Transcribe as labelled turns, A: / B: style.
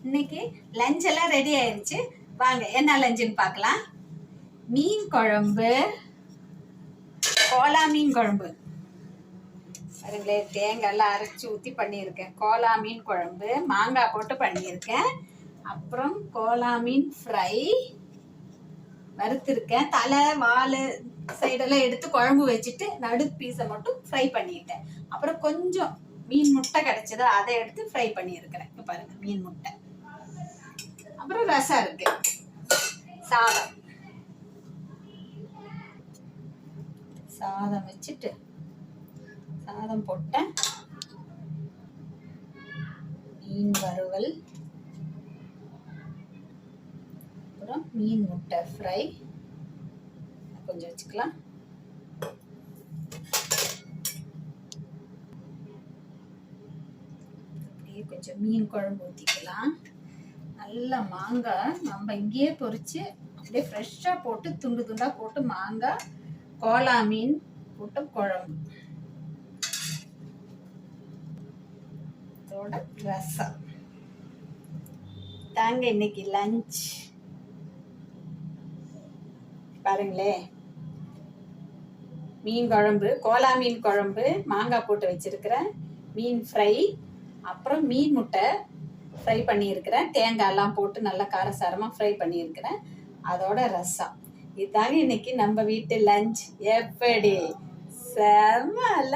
A: இன்னைக்கு லஞ்ச் எல்லாம் ரெடி ஆயிடுச்சு. வாங்க என்ன லஞ்சுன்னு பார்க்கலாம். மீன் குழம்பு, கோலா மீன் குழம்பு. அதுங்களே தேங்காயெல்லாம் அரைச்சி ஊற்றி பண்ணியிருக்கேன். கோலா மீன் குழம்பு மாங்காய் போட்டு பண்ணியிருக்கேன். அப்புறம் கோலா மீன் ஃப்ரை வறுத்துருக்கேன். தலை வால் சைடெல்லாம் எடுத்து குழம்பு வச்சுட்டு நடு பீஸை மட்டும் ஃப்ரை பண்ணிட்டேன். அப்புறம் கொஞ்சம் மீன் முட்டை கிடைச்சதோ அதை எடுத்து ஃப்ரை பண்ணியிருக்கிறேன். இப்போ பாருங்க மீன் முட்டை. அப்புறம் ரசம் இருக்கு, சாதம் வச்சுட்டு சாதம் போட்டேன். மீன் வறுவல், அப்புறம் மீன் முட்டை ஃப்ரை கொஞ்சம் வச்சுக்கலாம். அப்படியே கொஞ்சம் மீன் குழம்பு ஊற்றிக்கலாம். நல்ல மாங்காய் நம்ம இங்கேயே பொரிச்சு அப்படியே ஃப்ரெஷ்ஷாக போட்டு துண்டு துண்டாக போட்டு மாங்காய் கோலா மீன் போட்டு குழம்பு, அதோட ரசம் தாங்க இன்னைக்கு லஞ்ச். பாருங்களே, மீன் குழம்பு, கோலா மீன் குழம்பு, மாங்காய் போட்டு வச்சிருக்கிறேன், மீன் ஃப்ரை, அப்புறம் மீன் முட்டை ஃப்ரை பண்ணியிருக்கிறேன், தேங்காயெல்லாம் போட்டு நல்லா காரசாரமாக ஃப்ரை பண்ணியிருக்கிறேன், அதோட ரசம். இதுதாங்க இன்னைக்கு நம்ம வீட்டு லஞ்ச். எப்படி செம்மல